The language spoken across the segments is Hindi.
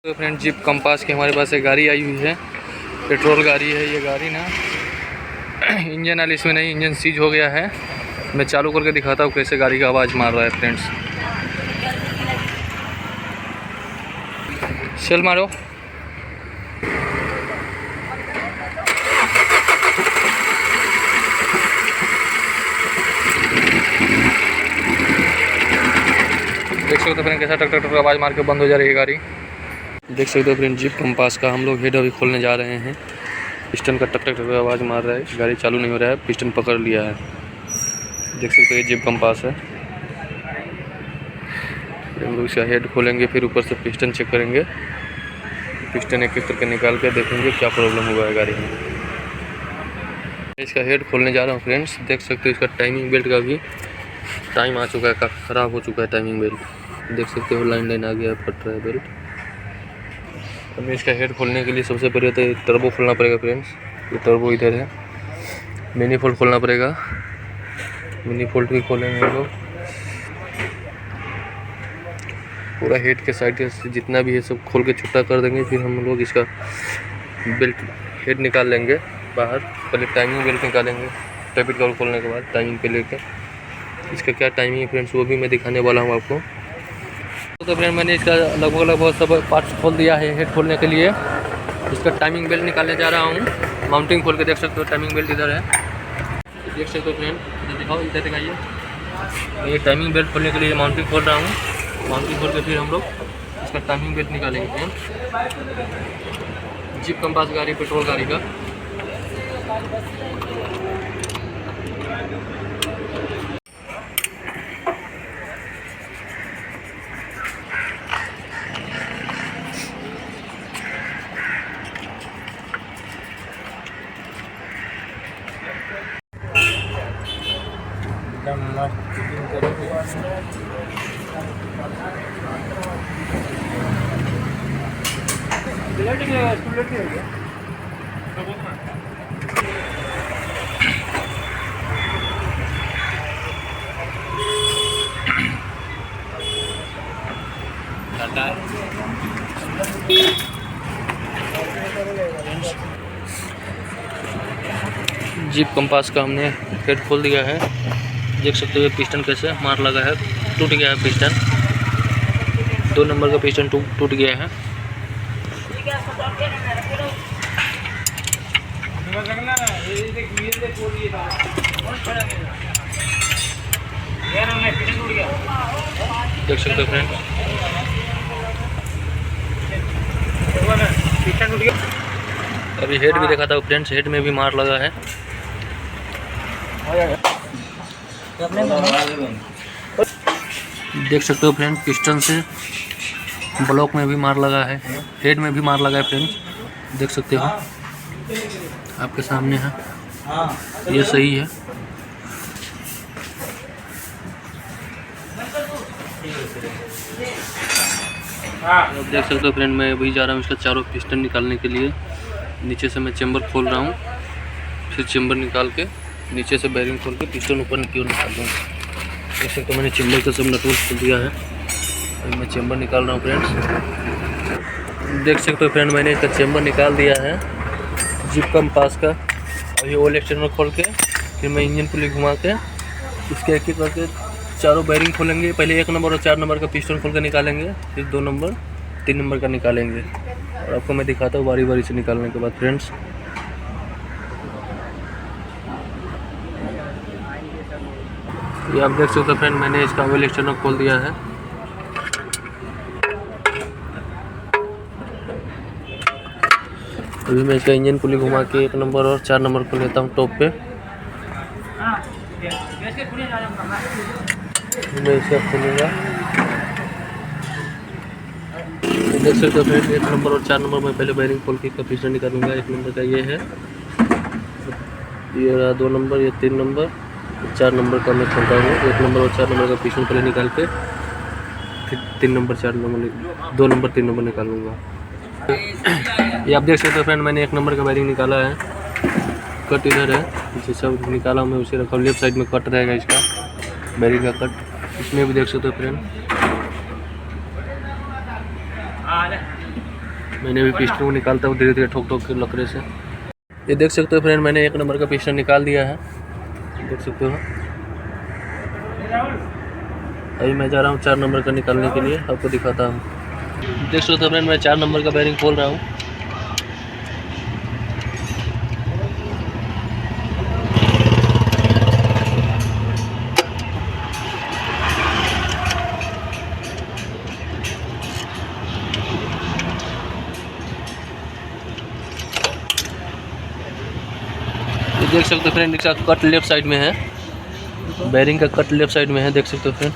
तो फ्रेंड जीप कंपास की हमारे पास एक गाड़ी आई हुई है, पेट्रोल गाड़ी है ये गाड़ी ना। इंजन वाली इसमें नहीं, इंजन सीज हो गया है। मैं चालू करके दिखाता हूँ कैसे गाड़ी का आवाज़ मार रहा है फ्रेंड्स। चल मारो। देख सकते हो फ्रेंड कैसा टक टक टक आवाज़ मार के बंद हो जा रही है गाड़ी। देख सकते हो फ्रेंड जीप कंपास का हम लोग हेड अभी खोलने जा रहे हैं। पिस्टन का टक टक टक आवाज़ मार रहा है, गाड़ी चालू नहीं हो रहा है, पिस्टन पकड़ लिया है। देख सकते हो ये जीप कंपास है। हम लोग इसका हेड खोलेंगे, फिर ऊपर से पिस्टन चेक करेंगे। पिस्टन एक एक करके निकाल के देखेंगे क्या प्रॉब्लम हुआ है गाड़ी में। इसका हेड खोलने जा रहा हूँ फ्रेंड्स। देख सकते हो इसका टाइमिंग बेल्ट का भी टाइम आ चुका है, काफ़ी ख़राब हो चुका है टाइमिंग बेल्ट। देख सकते हो लाइन आ गया, फट रहा है बेल्ट। हमें इसका हेड खोलने के लिए सबसे पहले तो टर्बो खोलना पड़ेगा फ्रेंड्स। ये टर्बो इधर है, मिनी फोल्ड खोलना पड़ेगा। मिनी फोल्ड भी खोलेंगे हम लोग। पूरा हेड के साइड से जितना भी है सब खोल के छुट्टा कर देंगे। फिर हम लोग इसका बेल्ट हेड निकाल लेंगे बाहर। पहले टाइमिंग बेल्ट निकालेंगे, टैपिट कवर खोलने के बाद टाइमिंग पे लेकर इसका क्या टाइमिंग है फ्रेंड्स वो भी मैं दिखाने वाला हूँ आपको। तो फ्रेंड मैंने इसका लगभग सब पार्ट्स खोल दिया है हेड खोलने के लिए। इसका टाइमिंग बेल्ट निकालने जा रहा हूँ। माउंटिंग खोल के देख सकते हो, टाइमिंग बेल्ट इधर है, देख सकते हो फ्रेंड। इधर दिखाओ, इधर दिखाइए। ये टाइमिंग बेल्ट खोलने के लिए माउंटिंग खोल रहा हूँ। माउंटिंग खोल के फिर हम लोग इसका टाइमिंग बेल्ट निकालेंगे फ्रेंड। जीप कंपास गाड़ी, पेट्रोल गाड़ी का। जीप कंपास का हमने हेड खोल दिया है। देख सकते हो पिस्टन कैसे मार लगा है, टूट गया है पिस्टन। 2 नंबर का पिस्टन टूट गया है। देख सकते हो फ्रेंड, अभी हेड भी देखा था फ्रेंड्स, हेड में भी मार लगा है। देख सकते हो फ्रेंड पिस्टन से ब्लॉक में भी मार लगा है, हेड में भी मार लगा है फ्रेंड्स। देख सकते हो आपके सामने है, ये सही है। देख सकते हो फ्रेंड मैं अभी जा रहा हूँ इसका चारों पिस्टन निकालने के लिए। नीचे से मैं चेम्बर खोल रहा हूँ, फिर चेम्बर निकाल के नीचे से बैरिंग खोल के पिस्टन ऊपर की ओर निकाल दूँगा। देख सकते हो मैंने चेम्बर का सब नटवर्क खोल दिया है। अभी मैं चेम्बर निकाल रहा हूँ फ्रेंड्स। देख सकते हो फ्रेंड मैंने इसका चेम्बर निकाल दिया है जीप कंपास का। अभी ऑयल एक्सटेंडर खोल के फिर मैं इंजन पुली घुमा के इसके एक एक करके चारों बैरिंग खोलेंगे। पहले 1 नंबर और 4 नंबर का पिस्टन खोल के निकालेंगे, फिर 2 नंबर 3 नंबर का निकालेंगे। और आपको मैं दिखाता हूँ बारी बारी से निकालने के बाद फ्रेंड्स। ये आप देख सकते हो फ्रेंड मैंने इसका ऑयल एक्सटेंडर खोल दिया है। अभी मैं इसका इंजन पुली घुमा के 1 नंबर और 4 नंबर को लेता हूँ टॉप पे। मैं इसे खोलूँगा। देख सकते हो फ्रेंड 1 नंबर और 4 नंबर में पहले बैरिंग खोल के इसका पिस्टन निकालूंगा। 1 नंबर का ये है, ये रहा 2 नंबर, ये 3 नंबर, 4 नंबर का मैं खोलता हूँ। 1 नंबर और 4 नंबर का पिस्टन पहले निकाल के फिर 3 नंबर 4 नंबर 2 नंबर 3 नंबर निकालूंगा। ये आप देख सकते हो फ्रेंड मैंने 1 नंबर का बैरिंग निकाला है। कट इधर है, इसे सब निकाला मैं उसे रखा। लेफ्ट साइड में कट रहेगा इसका बैरिंग का कट, इसमें भी देख सकते हो फ्रेंड। मैंने भी पिस्टन को निकालता हूँ धीरे धीरे ठोक ठोक के लकड़े से। ये देख सकते हो फ्रेंड, मैंने 1 नंबर का पिस्टन निकाल दिया है, देख सकते हो। अभी मैं जा रहा हूँ 4 नंबर का निकालने के लिए, आपको दिखाता हूँ। देख सकते हो फ्रेंड, मैं 4 नंबर का बेयरिंग खोल रहा हूँ। देख सकते हो फ्रेंड, इसका कट लेफ्ट साइड में है, बेयरिंग का कट लेफ्ट साइड में है, देख सकते हो फ्रेंड।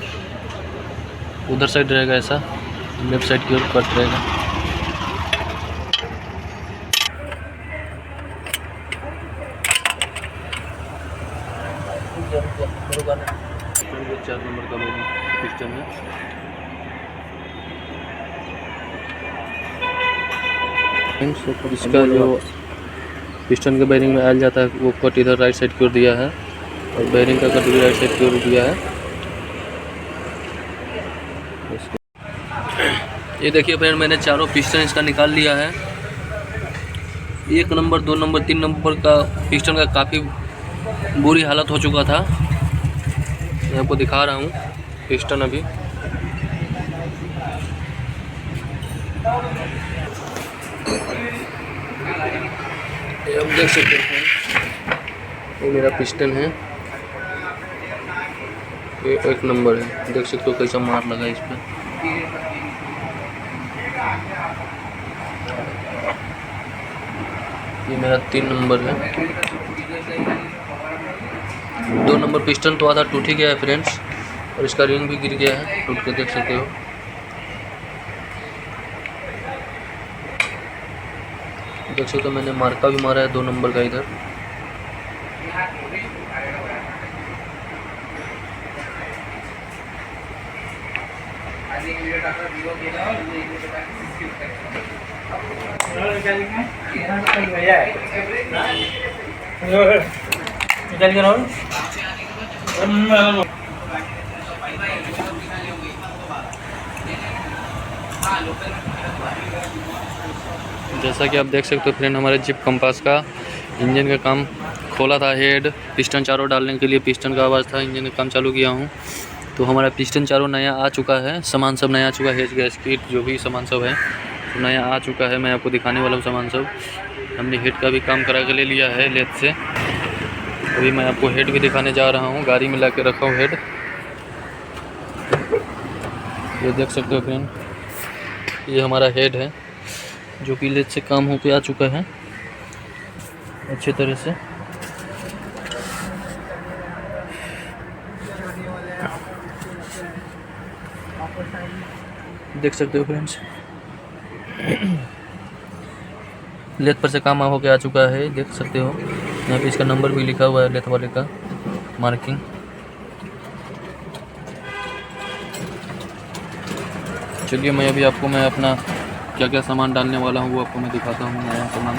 उधर साइड रहेगा ऐसा, लेफ्ट साइड की ओर कट रहेगा। ये 4 नंबर का बेयरिंग पिस्टन है। इसका जो पिस्टन के बेयरिंग में आयल जाता है वो कट इधर राइट साइड की ओर दिया है, और बेयरिंग का कट भी राइट साइड की ओर दिया है। ये देखिए फ्रेंड, मैंने चारों पिस्टन इसका निकाल लिया है। 1 नंबर, 2 नंबर, 3 नंबर का पिस्टन का काफ़ी बुरी हालत हो चुका था। मैं आपको दिखा रहा हूँ पिस्टन अभी। ये आप देख सकते हैं, ये मेरा पिस्टन है, ये 1 नंबर है, देख सकते हो कैसा मार लगा इस पर। ये मेरा 3 नंबर है। 2 नंबर पिस्टन तो आधा टूट ही गया है फ्रेंड्स, और इसका रिंग भी गिर गया है टूट के, देख सकते हो। देख सकते हो मैंने मार्का भी मारा है 2 नंबर का इधर। जैसा कि आप देख सकते हो फ्रेंड, हमारे जीप कंपास का इंजन का काम खोला था, हेड पिस्टन चारों डालने के लिए पिस्टन का आवाज़ था, इंजन का काम चालू किया हूँ। तो हमारा पिस्टन चारों नया आ चुका है, सामान सब नया आ चुका है, गैस किट जो भी सामान सब है तो नया आ चुका है। मैं आपको दिखाने वाला हूँ सामान सब। हमने हेड का भी काम करा के ले लिया है लेथ से। अभी मैं आपको हेड भी दिखाने जा रहा हूँ, गाड़ी में ला के रखा हूँ हेड। ये देख सकते हो फ्रेंड, ये हमारा हेड है जो कि लेथ से काम होके आ चुका है अच्छे तरह से। देख सकते हो फ्रेंड्स, लेथ पर से काम होके आ चुका है, देख सकते हो। यहाँ पे इसका नंबर भी लिखा हुआ है, लेथ वाले का मार्किंग। चलिए मैं अभी आपको अपना क्या क्या सामान डालने वाला हूँ वो आपको मैं दिखाता हूँ, नया सामान।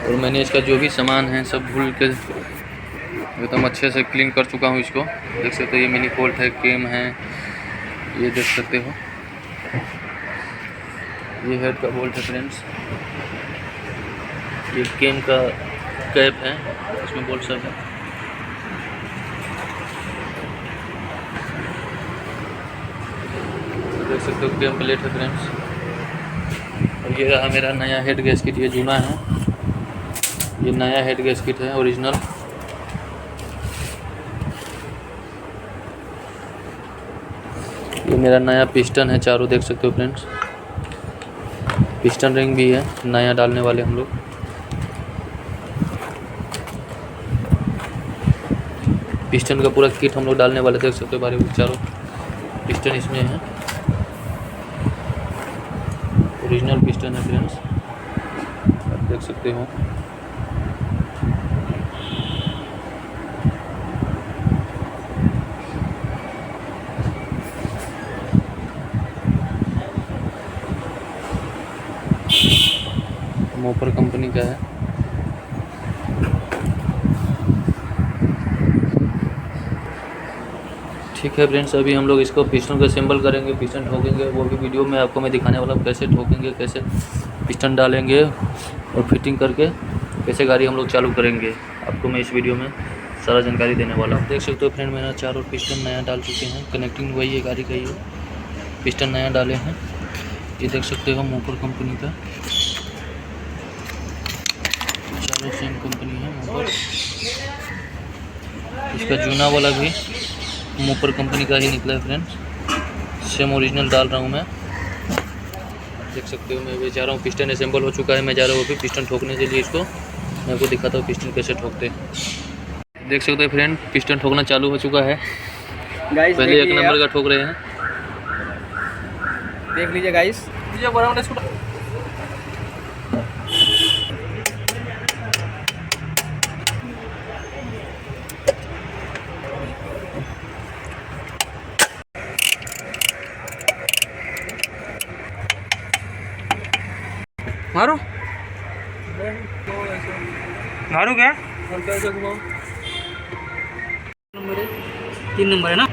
और मैंने इसका जो भी सामान है सब धुल के एकदम अच्छे से क्लीन कर चुका हूँ इसको। देख सकते हो ये मिनी कोल्ट है, केम है, ये देख सकते हो। ये हेड का बोल्ट है फ्रेंड्स, ये केम का कैप है, इसमें बोल्ट सब है। देख सकते हो केम प्लेट है फ्रेंड्स। और ये रहा मेरा नया हेड गैस्केट, ये जूना है, ये नया हेड गैस्केट है ओरिजिनल। ये मेरा नया पिस्टन है चारों, देख सकते हो फ्रेंड्स। पिस्टन रिंग भी है, नया डालने वाले हम लोग। पिस्टन का पूरा किट हम लोग डालने वाले, देख सकते हो बारी चारों पिस्टन इसमें है, ओरिजिनल पिस्टन है फ्रेंड्स, आप देख सकते हो। मोपर कंपनी का है। ठीक है फ्रेंड्स, अभी हम लोग इसको पिस्टन को असेंबल करेंगे, पिस्टन ठोकेंगे, वो भी वीडियो में आपको मैं दिखाने वाला हूँ कैसे ठोकेंगे, कैसे पिस्टन डालेंगे और फिटिंग करके कैसे गाड़ी हम लोग चालू करेंगे, आपको मैं इस वीडियो में सारा जानकारी देने वाला हूँ। देख सकते हो फ्रेंड, मेरा चारों पिस्टन नया डाल चुके हैं। कनेक्टिंग वही है, गाड़ी का ही है। पिस्टन नया डाले हैं, ये देख सकते हो मोपर कंपनी का, चारों सेम कंपनी है मोपर। इसका जूना वाला भी मोपर कंपनी का ही निकला है फ्रेंड, सेम ओरिजिनल डाल रहा हूँ मैं। देख सकते हो मैं भी जा रहा हूँ, पिस्टन असेंबल हो चुका है, मैं जा रहा हूँ अभी पिस्टन ठोकने के लिए। इसको मैं आपको दिखाता हूँ पिस्टन कैसे ठोकते हैं। देख सकते हो फ्रेंड, पिस्टन ठोकना चालू हो चुका है। पहले 1 नंबर का ठोक रहे हैं, देख लीजिए गाइस। मारो मारो क्या? नंबर है, 3 नंबर है ना।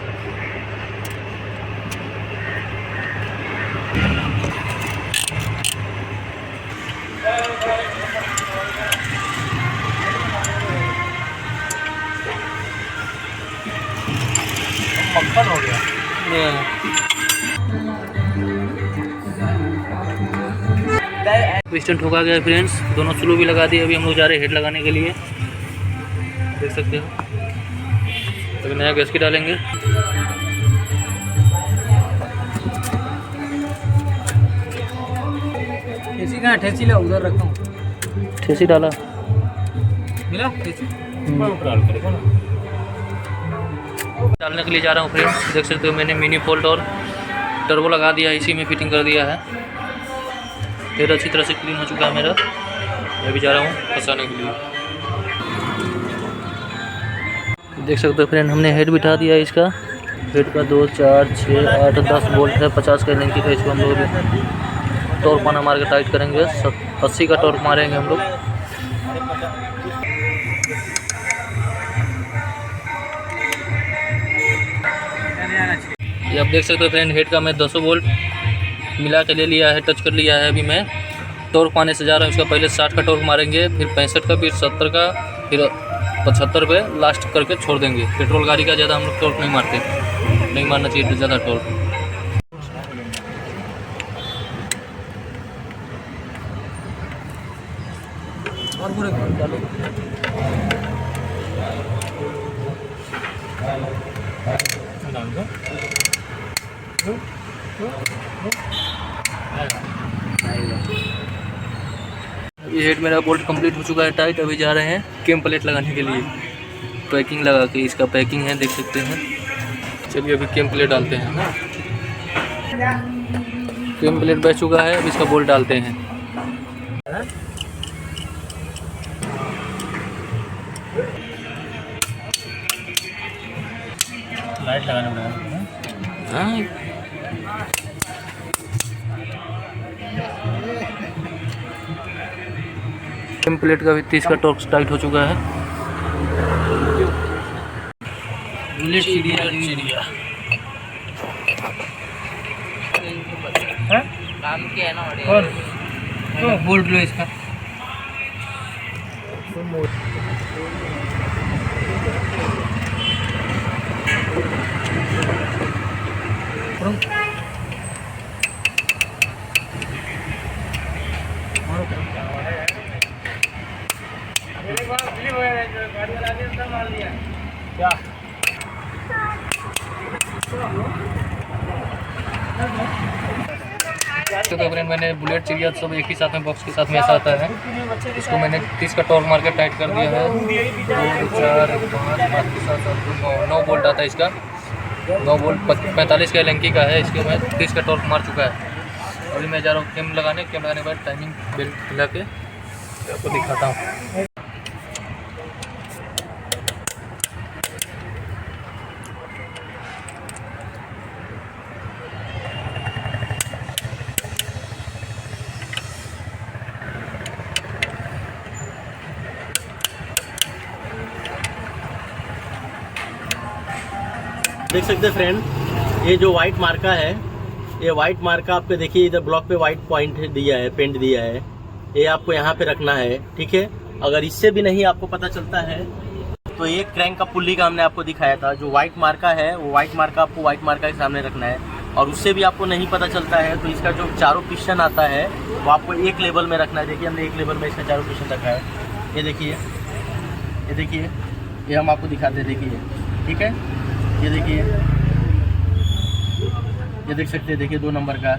मक्खन हो गया। पिस्टन ठोका गया फ्रेंड्स, दोनों स्लू भी लगा दिए। अभी हम लोग जा रहे हैं हेड लगाने के लिए, देख सकते हो। अभी नया गैस की डालेंगे। ठेसी कहाँ? ठेसी ला, उधर रखा हूँ। ठेसी डाला, मिला ठेसी? डालने के लिए जा रहा हूँ फ्रेंड्स। देख सकते हो मैंने मिनी फोल्ट और टर्बो लगा दिया, इसी में फिटिंग कर दिया है। फिर अच्छी तरह से क्लीन हो चुका है मेरा। मैं भी जा रहा हूँ फंसाने के लिए। देख सकते हो फ्रेंड, हमने हेड बिठा दिया है इसका। हेड का 2, 4, 6, 8, 10 बोल्ट है, 50 का लेंथ का। इसको हम लोग टॉर्क पाना मार के टाइट करेंगे। 80 का टॉर्क मारेंगे हम लोग। ये आप देख सकते हो फ्रेंड, हेड का मैं 200 वोल्ट मिला के ले लिया है, टच कर लिया है। अभी मैं टॉर्क पाने से जा रहा हूँ। इसका पहले 60 का टॉर्क मारेंगे, फिर 65 का, फिर 70 का, फिर 75 पे लास्ट करके छोड़ देंगे। पेट्रोल गाड़ी का ज़्यादा हम लोग टॉर्क नहीं मारते, नहीं मारना चाहिए ज़्यादा टॉर्क। और पूरे डालो। ये हेड मेरा बोल्ट कंप्लीट हो चुका है टाइट। अभी जा रहे हैं केम प्लेट लगाने के लिए, पैकिंग लगा के। इसका पैकिंग है, देख सकते हैं। चलिए अभी केम प्लेट डालते हैं। केम प्लेट बैठ चुका है, अब इसका बोल्ट डालते हैं। लाइट लगाना पड़ेगा। हाँ, केम प्लेट का भी 30 का टॉर्क टाइट हो चुका है। बुलेट चिड़िया नाम क्या है ना? और बोल्ट लो इसका। क्या? तो फ्रेंड, मैंने बुलेट चिड़िया सब एक ही साथ में बॉक्स के साथ में ऐसा आता है। इसको मैंने 30 का टॉर्क मार के टाइट कर दिया है। 2, 4, 5, 7, 8, 9 बोल्ट आता है इसका। 9 बोल्ट 45 का लेंकी का है। इसके मैं 30 का टॉर्क मार चुका है। अभी मैं जा रहा हूँ केम लगाने के बाद टाइमिंग बेल्ट हिला के आपको दिखाता हूँ। देख सकते हैं फ्रेंड, ये जो वाइट मार्का है, ये वाइट मार्का आपको देखिए इधर ब्लॉक पे वाइट पॉइंट दिया है, पेंट दिया है, ये आपको यहाँ पे रखना है। ठीक है, अगर इससे भी नहीं आपको पता चलता है तो ये क्रैंक का पुल्ली का हमने आपको दिखाया था, जो वाइट मार्का है वो वाइट मार्का आपको वाइट मार्का के सामने रखना है। और उससे भी आपको नहीं पता चलता है तो इसका जो चारों पिस्टन आता है वो आपको एक लेवल में रखना है। देखिए हमने एक लेवल में इसका चारों पिस्टन रखा है, ये देखिए, ये देखिए, ये हम आपको दिखाते हैं, देखिए। ठीक है, ये देखिए, ये देख सकते हैं, देखिए 2 नंबर का,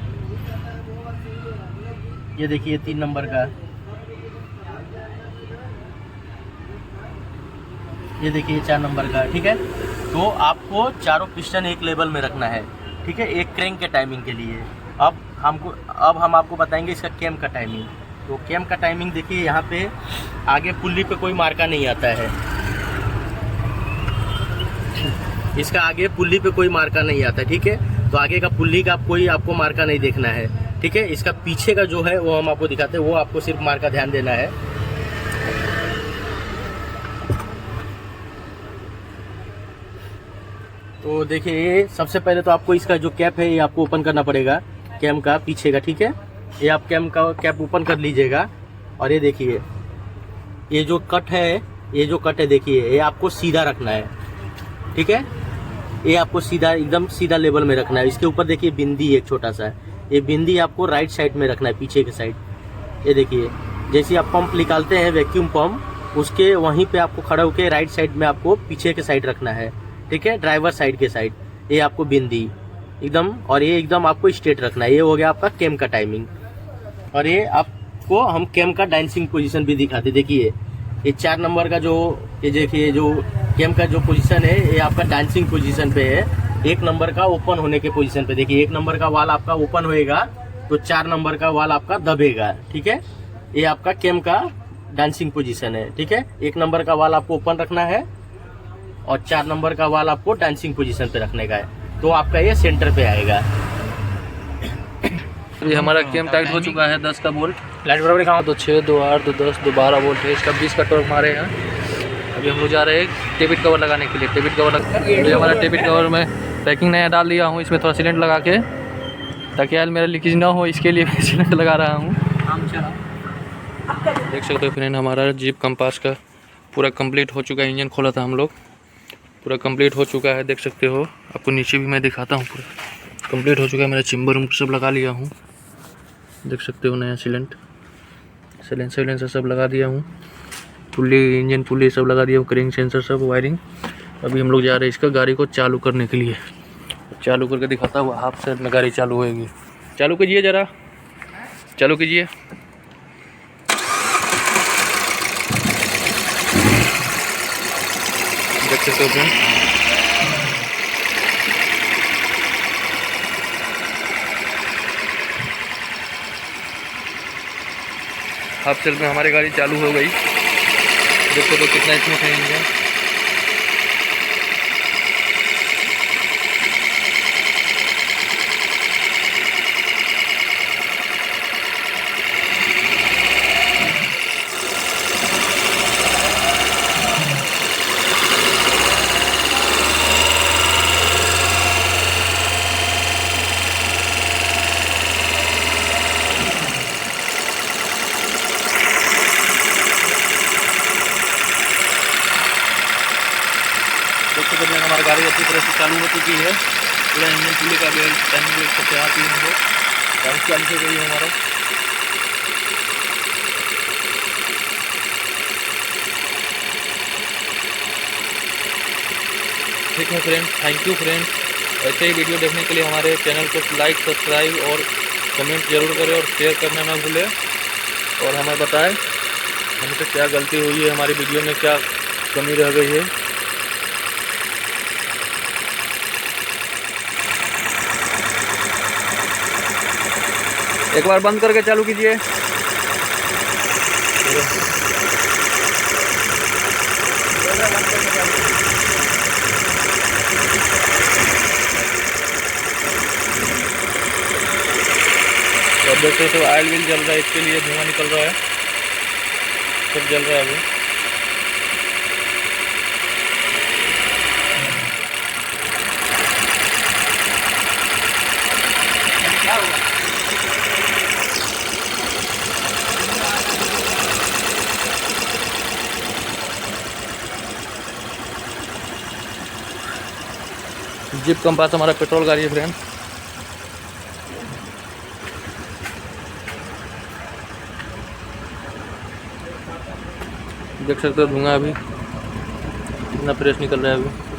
ये देखिए 3 नंबर का, ये देखिए 4 नंबर का। ठीक है, तो आपको चारों पिस्टन एक लेवल में रखना है। ठीक है, एक क्रैंक के टाइमिंग के लिए। अब हम आपको बताएंगे इसका कैम का टाइमिंग। तो कैम का टाइमिंग देखिए, यहाँ पे आगे पुल्ली पे कोई मार्का नहीं आता है, इसका आगे पुल्ली पे कोई मार्का नहीं आता। ठीक है, तो आगे का पुल्ली का कोई आपको मार्का नहीं देखना है। ठीक है, इसका पीछे का जो है वो हम आपको दिखाते हैं, वो आपको सिर्फ मार्का ध्यान देना है। तो देखिए, ये सबसे पहले तो आपको इसका जो कैप है ये आपको ओपन करना पड़ेगा, कैम का पीछे का। ठीक है, ये आप कैम का कैप ओपन कर लीजिएगा। और ये देखिए, ये जो कट है, ये जो कट है देखिए, ये आपको सीधा रखना है। ठीक है, ये आपको सीधा, एकदम सीधा लेवल में रखना है। इसके ऊपर देखिए बिंदी एक छोटा सा है, ये बिंदी आपको राइट साइड में रखना है, पीछे के साइड। ये देखिए, जैसे आप पंप निकालते हैं वैक्यूम पंप, उसके वहीं पे आपको खड़ा होकर राइट साइड में आपको पीछे के साइड रखना है। ठीक है, ड्राइवर साइड के साइड, ये आपको बिंदी एकदम, और ये एकदम आपको स्ट्रेट रखना है। ये हो गया आपका कैम का टाइमिंग। और ये आपको हम कैम का डांसिंग पोजीशन भी दिखाते। देखिए, ये 4 नंबर का जो, ये देखिए जो कैम का जो पोजीशन है, ये आपका डांसिंग पोजीशन पे है। 1 नंबर का ओपन होने के पोजीशन पे। देखिए, 1 नंबर का वाल आपका ओपन होएगा तो 4 नंबर का वाल आपका दबेगा। ठीक है, ये आपका कैम का डांसिंग पोजीशन है। ठीक है, 1 नंबर का वाल आपको ओपन रखना है और 4 नंबर का वाल आपको डांसिंग पोजीशन पे रखने का है, तो आपका ये सेंटर पे आएगा। अभी हमारा कैम टाइट हो चुका है 10 का बोल्ट, लाइट बराबर कहाँ, 2 6 2 8 2 10 2 12 बोल्ट है। इसका 20 का टॉर्क मारे हैं। अभी हम लोग जा रहे हैं टेबिट कवर लगाने के लिए। टेबिट कवर हमारा टेबिट कवर में पैकिंग नया डाल दिया हूँ, इसमें थोड़ा सिलेंडर लगा के, ताकि यार मेरा लीकेज ना हो, इसके लिए मैं सिलेंडर लगा रहा हूँ। देख सकते हो फ्रेंड, हमारा जीप कंपास का पूरा कंप्लीट हो चुका है। इंजन खोला था हम लोग, पूरा कंप्लीट हो चुका है। देख सकते हो, आपको नीचे भी मैं दिखाता हूँ, पूरा कंप्लीट हो चुका है। मेरा चिम्बर सब लगा लिया हूँ, देख सकते हो। नया सिलेंसर सब लगा दिया हूँ, पुल्ली, इंजन पुल्ली सब लगा दिया हूँ, क्रैंक सेंसर सब, वायरिंग। अभी हम लोग जा रहे हैं इसका गाड़ी को चालू करने के लिए। चालू करके दिखाता हुआ हाफ साइड में गाड़ी चालू होएगी। चालू कीजिए, ज़रा चालू कीजिए। देख सकते हो फ्रेंड, हाफ सेल में हमारी गाड़ी चालू हो गई। देखो तो कितना स्मूथ है इंजन। हमारी गाड़ी अच्छी तरह से चालू हो चुकी है। पूरा इंजन पुल्ली का बेल्ट टाइमिंग देख सकते हैं आप ही, हम लोग गाड़ी चालू हो गई है हमारा। ठीक है फ्रेंड, थैंक यू फ्रेंड। ऐसे ही वीडियो देखने के लिए हमारे चैनल को लाइक, सब्सक्राइब और कमेंट जरूर करें और शेयर करना ना भूलें। और हमें बताएं हमसे क्या गलती हुई है, हमारी वीडियो में क्या कमी रह गई है। एक बार बंद करके चालू कीजिए। अब देखो तो ऑयल व्हील जल रहा है, इसके लिए धुआं निकल रहा है, सब जल रहा है अभी। जीप कंपास हमारा पेट्रोल गाड़ी है फ्रेंड। देख सकते हो धुआं अभी कितना फ्रेश निकल रहा है अभी।